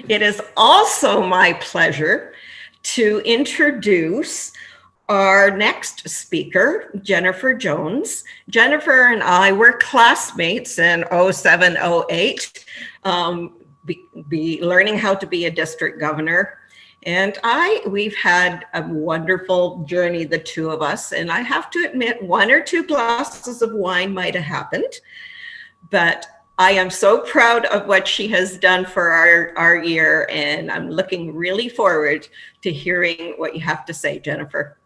It is also my pleasure to introduce our next speaker, Jennifer Jones. Jennifer and I were classmates in 07, 08, be learning how to be a district governor. And we've had a wonderful journey, the two of us. And I have to admit, one or two glasses of wine might have happened, but I am so proud of what she has done for our year, and I'm looking really forward to hearing what you have to say, Jennifer.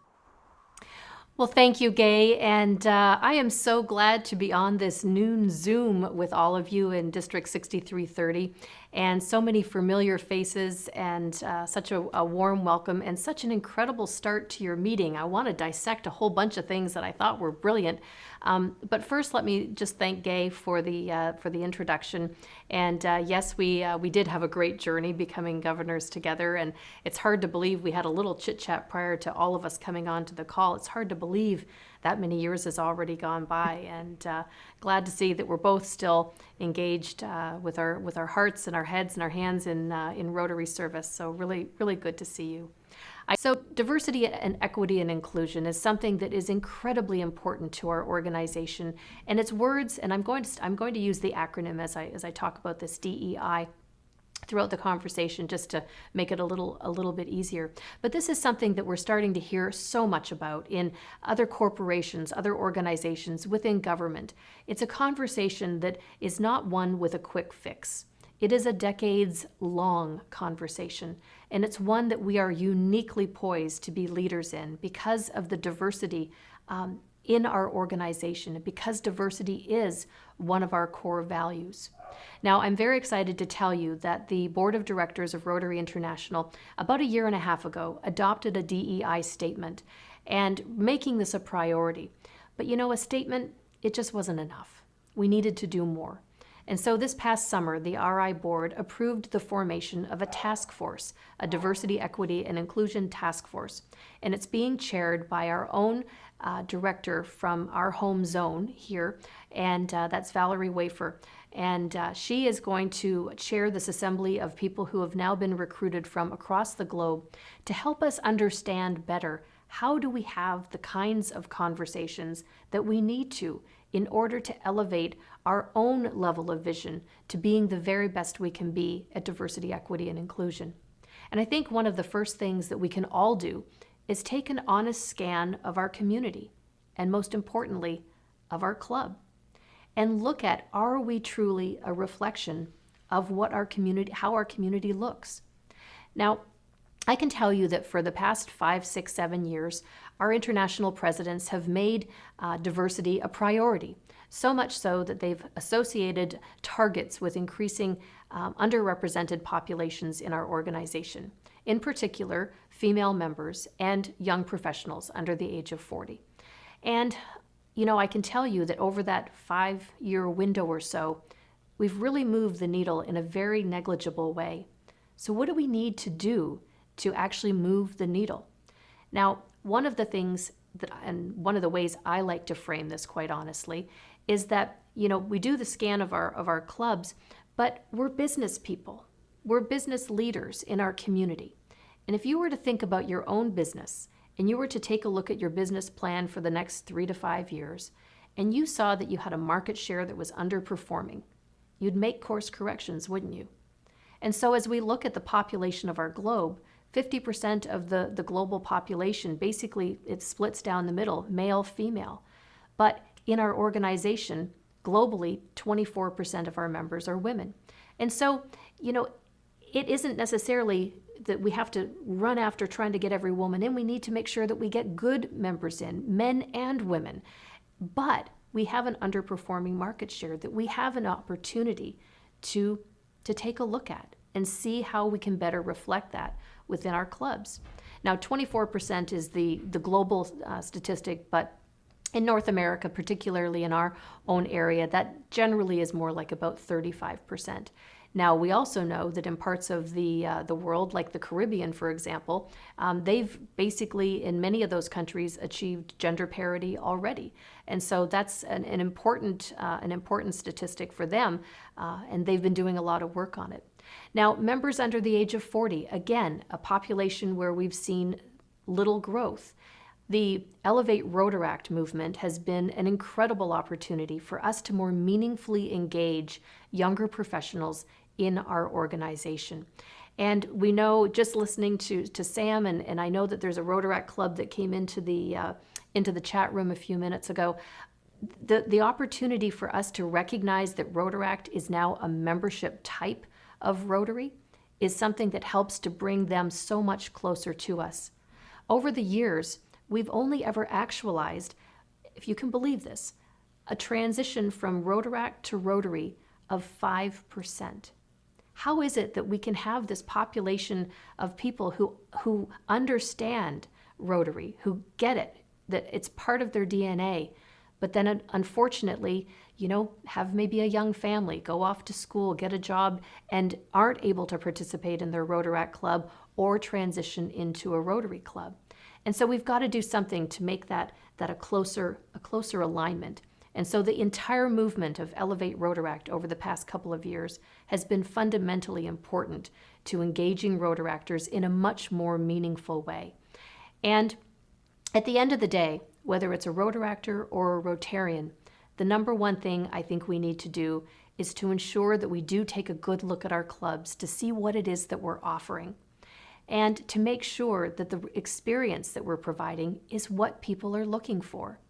Well, thank you, Gay, and I am so glad to be on this noon Zoom with all of you in District 6330, and so many familiar faces, and such a warm welcome, and such an incredible start to your meeting. I want to dissect a whole bunch of things that I thought were brilliant. But first, let me just thank Gay for the introduction. And yes, we did have a great journey becoming governors together. And it's hard to believe we had a little chit chat prior to all of us coming on to the call. It's hard to believe that many years has already gone by. And glad to see that we're both still engaged with our hearts and our heads and our hands in Rotary service. So really, really good to see you. So diversity and equity and inclusion is something that is incredibly important to our organization, and its words, and I'm going to use the acronym as I talk about this DEI throughout the conversation, just to make it a little bit easier. But this is something that we're starting to hear so much about in other corporations, other organizations, within government. It's a conversation that is not one with a quick fix. It is a decades-long conversation, and it's one that we are uniquely poised to be leaders in because of the diversity in our organization, and because diversity is one of our core values. Now, I'm very excited to tell you that the Board of Directors of Rotary International, about a year and a half ago, adopted a DEI statement and making this a priority. But you know, a statement, it just wasn't enough. We needed to do more. And so this past summer, the RI board approved the formation of a task force, a diversity, equity, and inclusion task force. And it's being chaired by our own director from our home zone here, and that's Valerie Wafer. And she is going to chair this assembly of people who have now been recruited from across the globe to help us understand better how do we have the kinds of conversations that we need to in order to elevate our own level of vision to being the very best we can be at diversity, equity, and inclusion. And I think one of the first things that we can all do is take an honest scan of our community, and most importantly, of our club, and look at, are we truly a reflection of what our community, how our community looks? Now, I can tell you that for the past 5, 6, 7 years, our international presidents have made diversity a priority, so much so that they've associated targets with increasing underrepresented populations in our organization, in particular, female members and young professionals under the age of 40. And, you know, I can tell you that over that 5-year window or so, we've really moved the needle in a very negligible way. So what do we need to do to actually move the needle? Now, one of the things that, and one of the ways I like to frame this, quite honestly, is that, you know, we do the scan of our clubs, but we're business people. We're business leaders in our community. And if you were to think about your own business, and you were to take a look at your business plan for the next 3 to 5 years, and you saw that you had a market share that was underperforming, you'd make course corrections, wouldn't you? And so as we look at the population of our globe, 50% of the global population, basically it splits down the middle, male, female. But in our organization, globally, 24% of our members are women. And so, you know, it isn't necessarily that we have to run after trying to get every woman in. We need to make sure that we get good members in, men and women. But we have an underperforming market share that we have an opportunity to take a look at and see how we can better reflect that within our clubs. Now, 24% is the global statistic, but in North America, particularly in our own area, that generally is more like about 35%. Now, we also know that in parts of the world, like the Caribbean, for example, they've basically, in many of those countries, achieved gender parity already. And so that's an important statistic for them, and they've been doing a lot of work on it. Now, members under the age of 40, again, a population where we've seen little growth. The Elevate Rotaract movement has been an incredible opportunity for us to more meaningfully engage younger professionals in our organization. And we know, just listening to Sam, and I know that there's a Rotaract club that came into the chat room a few minutes ago, the opportunity for us to recognize that Rotaract is now a membership type of Rotary is something that helps to bring them so much closer to us. Over the years, we've only ever actualized, if you can believe this, a transition from Rotaract to Rotary of 5%. How is it that we can have this population of people who understand Rotary, who get it, that it's part of their DNA, but then unfortunately, have maybe a young family, go off to school, get a job, and aren't able to participate in their Rotaract club or transition into a Rotary club? And so we've got to do something to make that a closer alignment. And so the entire movement of Elevate Rotaract over the past couple of years has been fundamentally important to engaging Rotaractors in a much more meaningful way. And at the end of the day, whether it's a Rotaractor or a Rotarian, the number one thing I think we need to do is to ensure that we do take a good look at our clubs to see what it is that we're offering, and to make sure that the experience that we're providing is what people are looking for.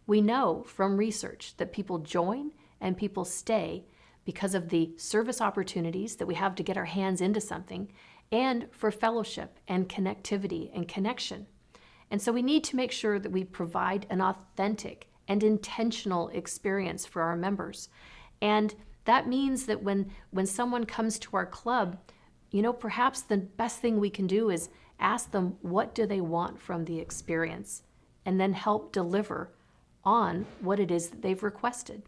We know from research that people join and people stay because of the service opportunities that we have to get our hands into something, and for fellowship and connectivity and connection. And so we need to make sure that we provide an authentic and intentional experience for our members. And that means that when someone comes to our club, perhaps the best thing we can do is ask them what do they want from the experience, and then help deliver on what it is that they've requested.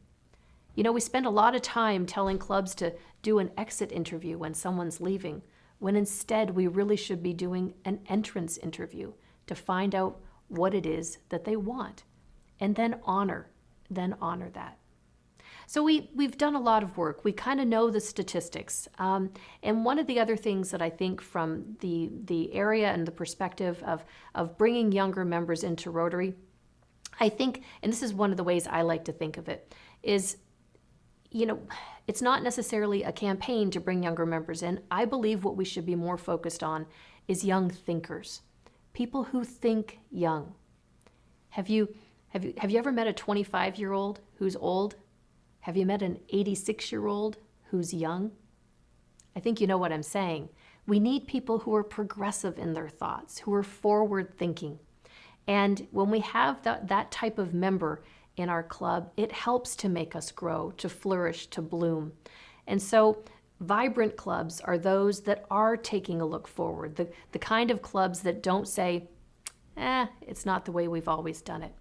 We spend a lot of time telling clubs to do an exit interview when someone's leaving, when instead we really should be doing an entrance interview to find out what it is that they want, and then honor that. So we've done a lot of work. We kind of know the statistics. And one of the other things that I think from the area and the perspective of bringing younger members into Rotary, I think, and this is one of the ways I like to think of it, is, it's not necessarily a campaign to bring younger members in. I believe what we should be more focused on is young thinkers, people who think young. Have you ever met a 25-year-old who's old? Have you met an 86-year-old who's young? I think you know what I'm saying. We need people who are progressive in their thoughts, who are forward-thinking. And when we have that type of member in our club, it helps to make us grow, to flourish, to bloom. And so vibrant clubs are those that are taking a look forward, the kind of clubs that don't say, it's not the way we've always done it.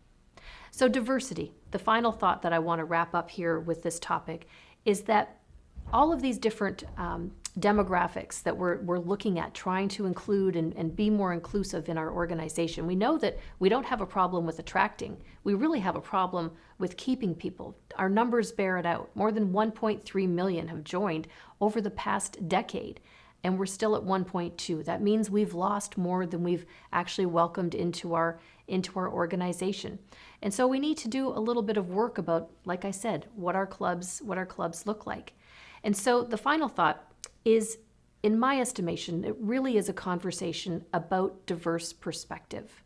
So diversity, the final thought that I want to wrap up here with this topic, is that all of these different demographics that we're looking at, trying to include and be more inclusive in our organization. We know that we don't have a problem with attracting. We really have a problem with keeping people. Our numbers bear it out. More than 1.3 million have joined over the past decade, and we're still at 1.2. That means we've lost more than we've actually welcomed into our organization. And so we need to do a little bit of work about, like I said, what our clubs look like. And so the final thought is, in my estimation, it really is a conversation about diverse perspective.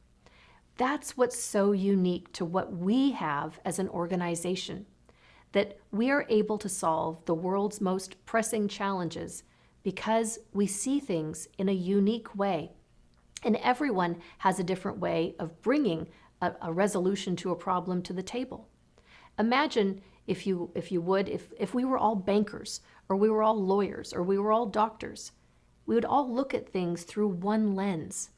That's what's so unique to what we have as an organization, that we are able to solve the world's most pressing challenges because we see things in a unique way. And everyone has a different way of bringing a resolution to a problem to the table. Imagine if we were all bankers, or we were all lawyers, or we were all doctors. We would all look at things through one lens.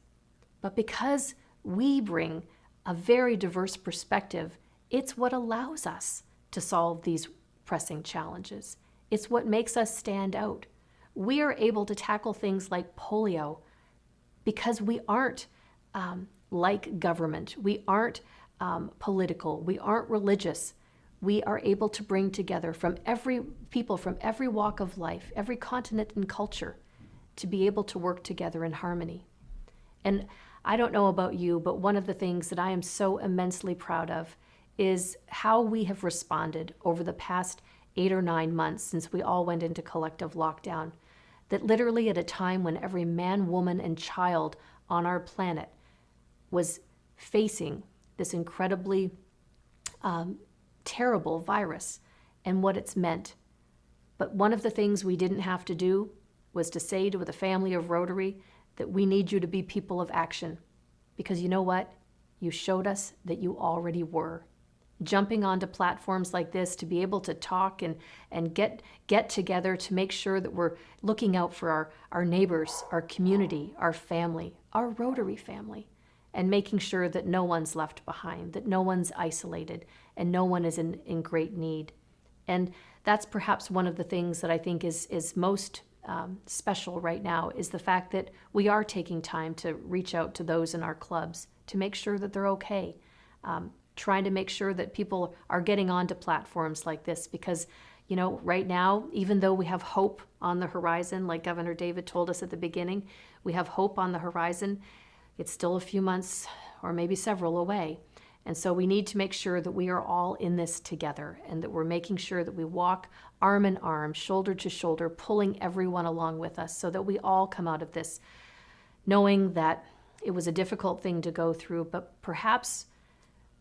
But because we bring a very diverse perspective, it's what allows us to solve these pressing challenges. It's what makes us stand out. We are able to tackle things like polio because we aren't like government. We aren't political. We aren't religious. we are able to bring together from every people from every walk of life, every continent and culture, to be able to work together in harmony. And I don't know about you, but one of the things that I am so immensely proud of is how we have responded over the past 8 or 9 months since we all went into collective lockdown. That literally at a time when every man, woman, and child on our planet was facing this incredibly terrible virus and what it's meant. But one of the things we didn't have to do was to say to the family of Rotary that we need you to be people of action. Because you know what? You showed us that you already were. Jumping onto platforms like this to be able to talk and get together to make sure that we're looking out for our neighbors, our community, our family, our Rotary family, and making sure that no one's left behind, that no one's isolated, and no one is in great need. And that's perhaps one of the things that I think is most special right now, is the fact that we are taking time to reach out to those in our clubs to make sure that they're okay. Trying to make sure that people are getting onto platforms like this because, you know, right now, even though we have hope on the horizon, like Governor David told us at the beginning, we have hope on the horizon, it's still a few months or maybe several away. And so we need to make sure that we are all in this together and that we're making sure that we walk arm in arm, shoulder to shoulder, pulling everyone along with us so that we all come out of this knowing that it was a difficult thing to go through, but perhaps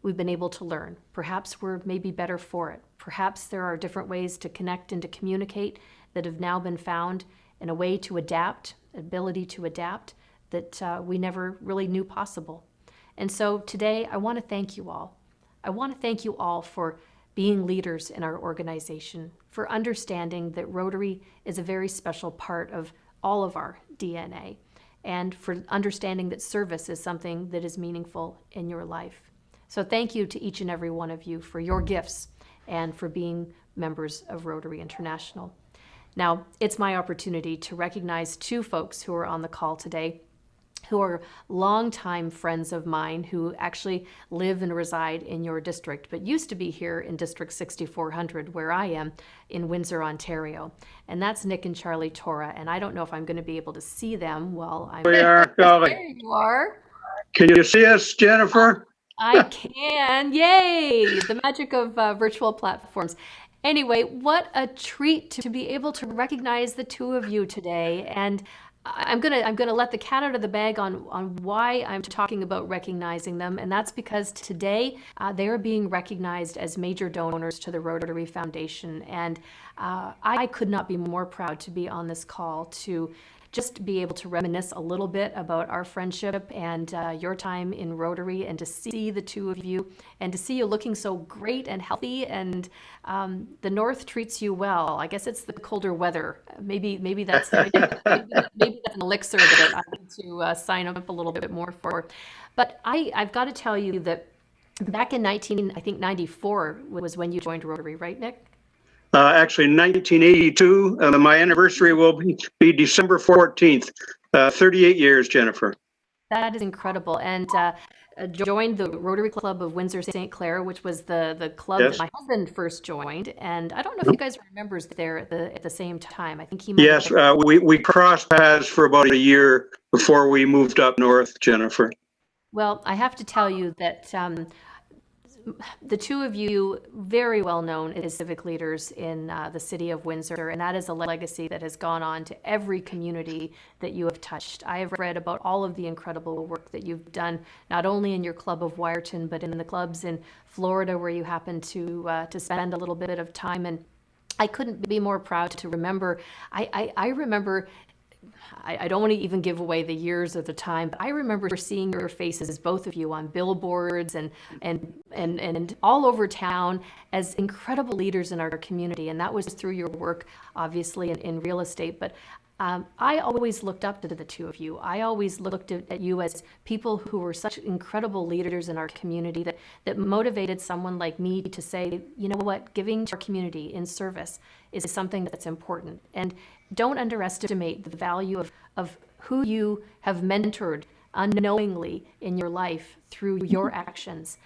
we've been able to learn. Perhaps we're maybe better for it. Perhaps there are different ways to connect and to communicate that have now been found in a way to adapt, ability to adapt that we never really knew possible. And so today I want to thank you all. I want to thank you all for being leaders in our organization, for understanding that Rotary is a very special part of all of our DNA, and for understanding that service is something that is meaningful in your life. So thank you to each and every one of you for your gifts and for being members of Rotary International. Now, it's my opportunity to recognize two folks who are on the call today, who are longtime friends of mine who actually live and reside in your district, but used to be here in District 6400, where I am, in Windsor, Ontario. And that's Nick and Charlie Tora. And I don't know if I'm going to be able to see them while I'm... We are calling. There you are. Can you see us, Jennifer? I can. Yay! The magic of virtual platforms. Anyway, what a treat to be able to recognize the two of you today. And I'm gonna let the cat out of the bag on why I'm talking about recognizing them, and that's because today they are being recognized as major donors to the Rotary Foundation, and I could not be more proud to be on this call to just be able to reminisce a little bit about our friendship and your time in Rotary, and to see the two of you and to see you looking so great and healthy, and the North treats you well. I guess it's the colder weather. Maybe that's maybe that's an elixir that I need to sign up a little bit more for. But I've got to tell you that back in 1994 was when you joined Rotary, right, Nick? Actually, 1982. My anniversary will be December 14th. 38 years, Jennifer. That is incredible. And joined the Rotary Club of Windsor St. Clair, which was the club Yes. that my husband first joined. And I don't know if you guys remember there at the same time. I think he might have... Yes, we crossed paths for about a year before we moved up north, Jennifer. Well, I have to tell you that the two of you, very well known as civic leaders in the city of Windsor, and that is a legacy that has gone on to every community that you have touched. I have read about all of the incredible work that you've done, not only in your club of Wyerton, but in the clubs in Florida where you happen to spend a little bit of time. And I couldn't be more proud to remember. I remember. I don't want to even give away the years of the time, but I remember seeing your faces, both of you, on billboards and all over town as incredible leaders in our community. And that was through your work, obviously, in real estate. But I always looked up to the two of you. I always looked at you as people who were such incredible leaders in our community that motivated someone like me to say, you know what, giving to our community in service is something that's important. And don't underestimate the value of who you have mentored unknowingly in your life through your actions.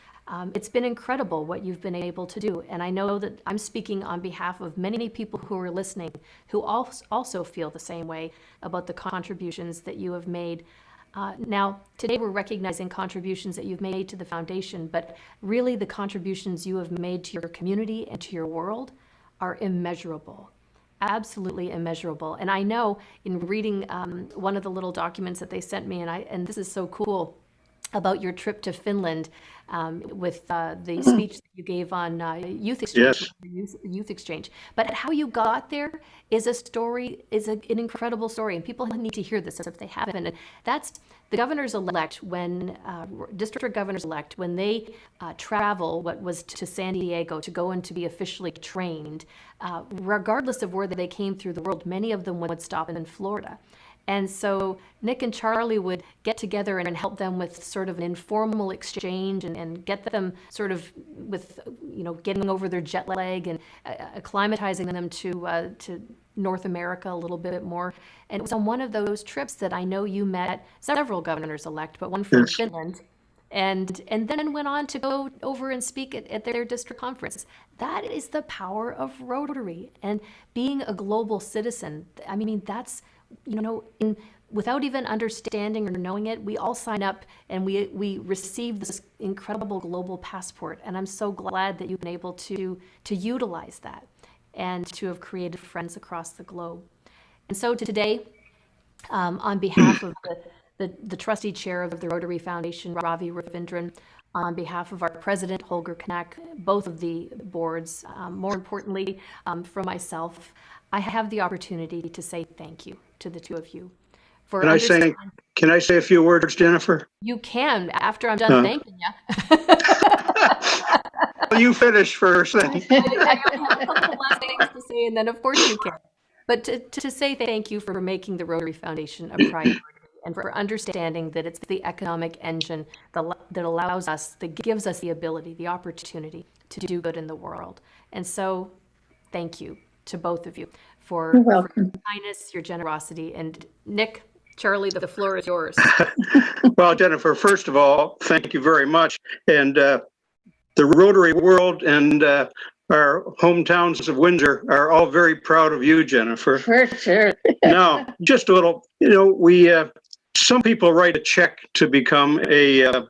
It's been incredible what you've been able to do. And I know that I'm speaking on behalf of many people who are listening who also feel the same way about the contributions that you have made. Now, today we're recognizing contributions that you've made to the foundation, but really the contributions you have made to your community and to your world are immeasurable. Absolutely immeasurable. And I know in reading one of the little documents that they sent me, and this is so cool, about your trip to Finland with the speech that you gave on youth exchange. Yes. Youth exchange. But how you got there is an incredible story, and people need to hear this if they haven't. And that's the governors elect when district governors elect when they travel what was to San Diego to go and to be officially trained, regardless of where they came through the world. Many of them would stop in Florida. And so Nick and Charlie would get together and help them with sort of an informal exchange and get them sort of with, getting over their jet lag and acclimatizing them to North America a little bit more. And it was on one of those trips that I know you met several governors-elect, but one from Yes. Finland, and then went on to go over and speak at their district conference. That is the power of Rotary and being a global citizen. I mean, that's, without even understanding or knowing it, we all sign up and we receive this incredible global passport. And I'm so glad that you've been able to utilize that and to have created friends across the globe. And so today, on behalf of the trustee chair of the Rotary Foundation, Ravi Ravindran, on behalf of our president, Holger Knack, both of the boards, more importantly, for myself, I have the opportunity to say thank you to the two of you. Can I say a few words, Jennifer? You can, after I'm done thanking you. Well, you finish first. I have a couple of last things to say, and then of course you can. But to say thank you for making the Rotary Foundation a priority and for understanding that it's the economic engine that allows us, that gives us the ability, the opportunity to do good in the world. And so thank you to both of you for your kindness, your generosity. And Nick, Charlie, the floor is yours. Well, Jennifer, first of all, thank you very much. And the Rotary world and our hometowns of Windsor are all very proud of you, Jennifer. For sure. Now, just a little, some people write a check to become a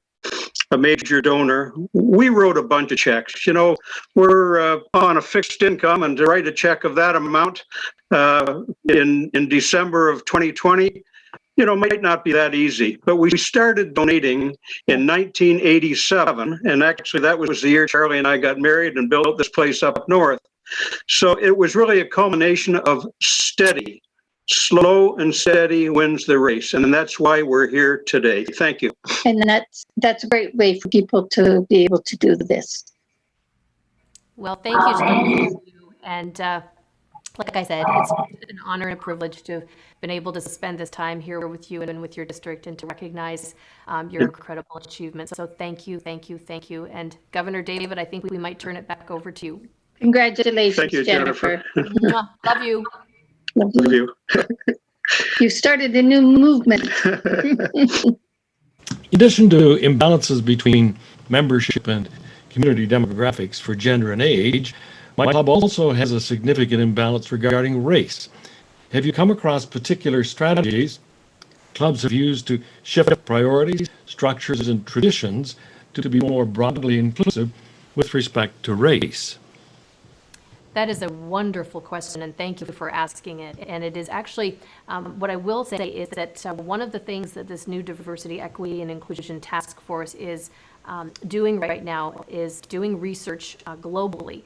major donor. We wrote a bunch of checks. We're on a fixed income, and to write a check of that amount in December of 2020, might not be that easy. But we started donating in 1987, and actually that was the year Charlie and I got married and built this place up north. So it was really a culmination of steady. Slow and steady wins the race, and that's why we're here today. Thank you. And that's a great way for people to be able to do this. Well, thank you to both of you. And like I said, it's an honor and a privilege to have been able to spend this time here with you and with your district and to recognize your incredible achievements. So thank you, thank you, thank you. And Governor David, I think we might turn it back over to you. Congratulations, Thank you, Jennifer. Love you. Love you. You started a new movement. In addition to imbalances between membership and community demographics for gender and age, my club also has a significant imbalance regarding race. Have you come across particular strategies clubs have used to shift priorities, structures, and traditions to be more broadly inclusive with respect to race? That is a wonderful question, and thank you for asking it. And it is actually, what I will say is that one of the things that this new Diversity, Equity, and Inclusion Task Force is doing right now is doing research globally.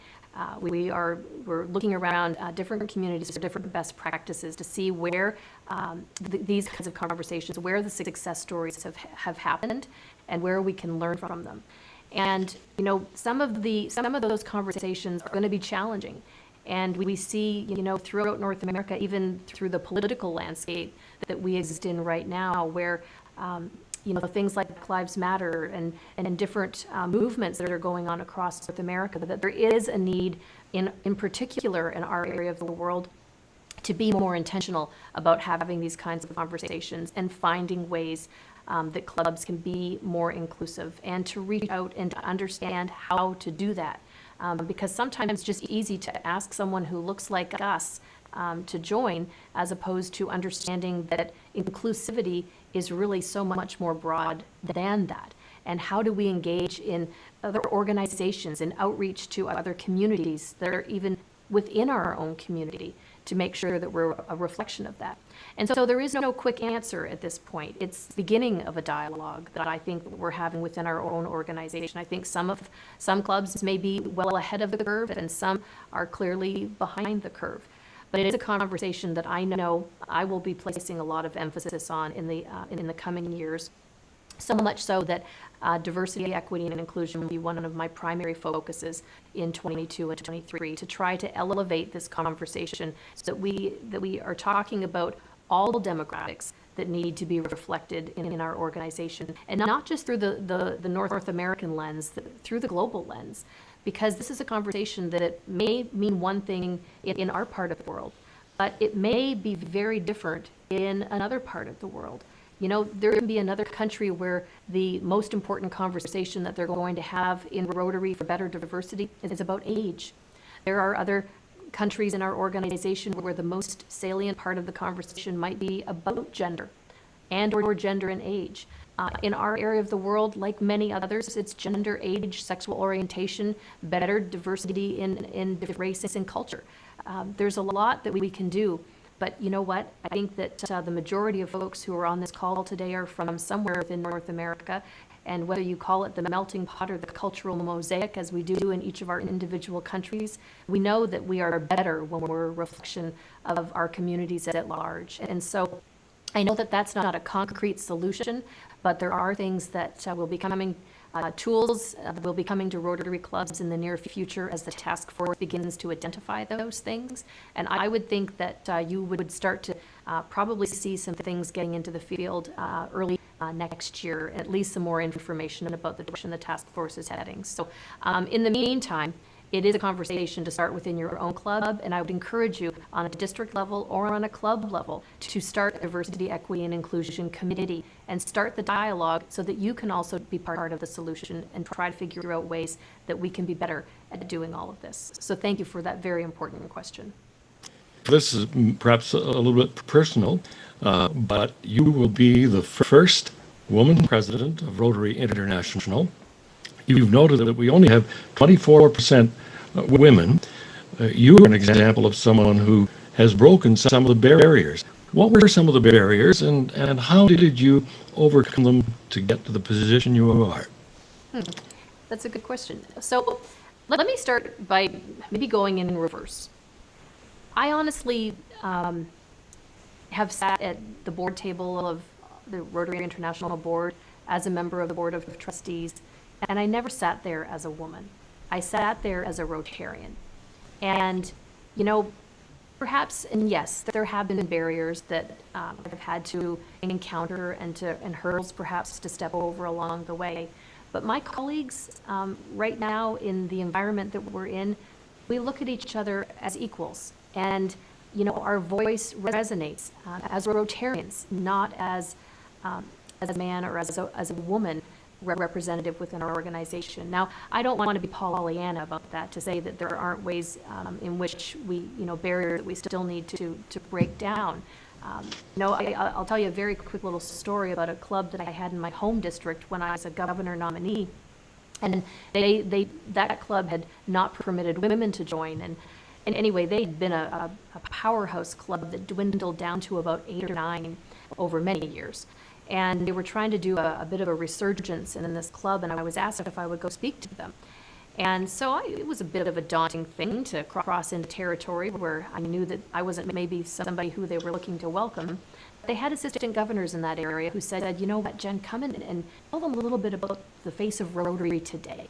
We're looking around different communities for different best practices to see where these kinds of conversations, where the success stories have happened, and where we can learn from them. And some of those conversations are going to be challenging, and we see throughout North America, even through the political landscape that we exist in right now, where things like Black Lives Matter and different movements that are going on across North America, that there is a need in particular in our area of the world to be more intentional about having these kinds of conversations and finding ways that clubs can be more inclusive, and to reach out and to understand how to do that. Because sometimes it's just easy to ask someone who looks like us to join, as opposed to understanding that inclusivity is really so much more broad than that. And how do we engage in other organizations and outreach to other communities that are even within our own community, to make sure that we're a reflection of that. And so there is no quick answer at this point. It's the beginning of a dialogue that I think we're having within our own organization. I think some clubs may be well ahead of the curve, and some are clearly behind the curve. But it is a conversation that I know I will be placing a lot of emphasis on in the coming years. So much so that diversity, equity, and inclusion will be one of my primary focuses in 22 and 23, to try to elevate this conversation so that we are talking about all demographics that need to be reflected in our organization, and not just through the North American lens, through the global lens, because this is a conversation that it may mean one thing in our part of the world, but it may be very different in another part of the world. You know, there can be another country where the most important conversation that they're going to have in Rotary for better diversity is about age. There are other countries in our organization where the most salient part of the conversation might be about gender or gender and age. In our area of the world, like many others, it's gender, age, sexual orientation, better diversity in different races and culture. There's a lot that we can do. But you know what? I think that the majority of folks who are on this call today are from somewhere within North America. And whether you call it the melting pot or the cultural mosaic, as we do in each of our individual countries, we know that we are better when we're a reflection of our communities at large. And so I know that that's not a concrete solution, but there are things that will be coming, tools will be coming to Rotary clubs in the near future as the task force begins to identify those things. And I would think that you would start to probably see some things getting into the field early next year, at least some more information about the direction the task force is heading. So in the meantime, it is a conversation to start within your own club, and I would encourage you on a district level or on a club level to start a diversity, equity, and inclusion committee and start the dialogue so that you can also be part of the solution and try to figure out ways that we can be better at doing all of this. So thank you for that very important question. This is perhaps a little bit personal, but you will be the first woman president of Rotary International. You've noted that we only have 24% women. You are an example of someone who has broken some of the barriers. What were some of the barriers, and how did you overcome them to get to the position you are? That's a good question. So let me start by maybe going in reverse. I honestly have sat at the board table of the Rotary International Board as a member of the Board of Trustees, and I never sat there as a woman. I sat there as a Rotarian. And, you know, perhaps, and yes, there have been barriers that I've had to encounter and hurdles perhaps to step over along the way. But my colleagues right now in the environment that we're in, we look at each other as equals. And, you know, our voice resonates as Rotarians, not as a man or as a woman representative within our organization. Now, I don't want to be Pollyanna about that, to say that there aren't ways in which we, you know, barriers that we still need to break down. I'll tell you a very quick little story about a club that I had in my home district when I was a governor nominee. And that club had not permitted women to join. And anyway, they'd been a powerhouse club that dwindled down to about 8 or 9 over many years. And they were trying to do a bit of a resurgence in this club, and I was asked if I would go speak to them. And so it was a bit of a daunting thing to cross into territory where I knew that I wasn't maybe somebody who they were looking to welcome. They had assistant governors in that area who said, you know what, Jen, come in and tell them a little bit about the face of Rotary today.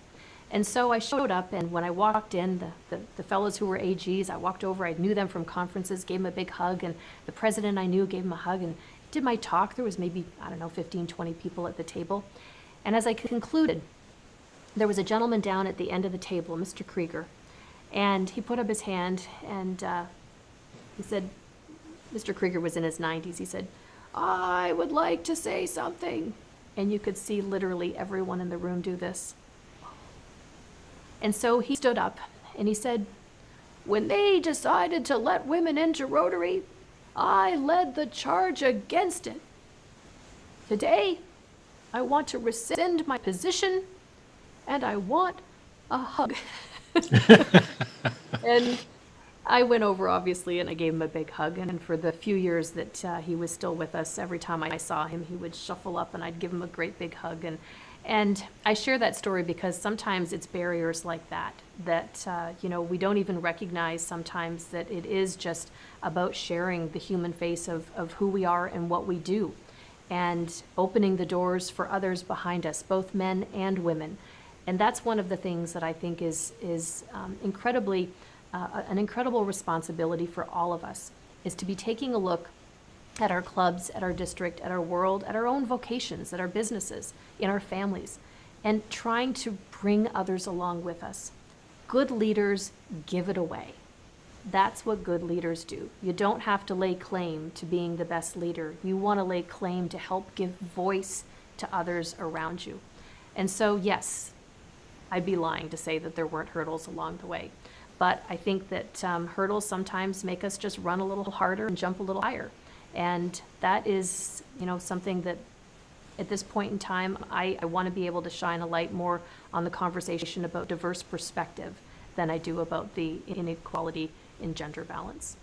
And so I showed up, and when I walked in, the fellows who were AGs, I walked over, I knew them from conferences, gave them a big hug, and the president I knew gave him a hug, and did my talk. There was maybe, 15, 20 people at the table. And as I concluded, there was a gentleman down at the end of the table, Mr. Krieger, and he put up his hand and he said, you know, Jen, Mr. Krieger was in his 90s. He said, "I would like to say something." And you could see literally everyone in the room do this. And so he stood up and he said, "When they decided to let women into Rotary, I led the charge against it. Today, I want to rescind my position and I want a hug." And I went over, obviously, and I gave him a big hug. And for the few years that he was still with us, every time I saw him, he would shuffle up and I'd give him a great big hug. And I share that story because sometimes it's barriers like that we don't even recognize sometimes that it is just about sharing the human face of who we are and what we do, and opening the doors for others behind us, both men and women. And that's one of the things that I think is incredibly an incredible responsibility for all of us, is to be taking a look at our clubs, at our district, at our world, at our own vocations, at our businesses, in our families, and trying to bring others along with us. Good leaders give it away. That's what good leaders do. You don't have to lay claim to being the best leader. You want to lay claim to help give voice to others around you. And so, yes, I'd be lying to say that there weren't hurdles along the way. But I think that hurdles sometimes make us just run a little harder and jump a little higher. And that is, something that at this point in time, I want to be able to shine a light more on the conversation about diverse perspective than I do about the inequality in gender balance.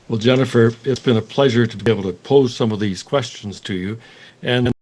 Well, Jennifer, it's been a pleasure to be able to pose some of these questions to you. And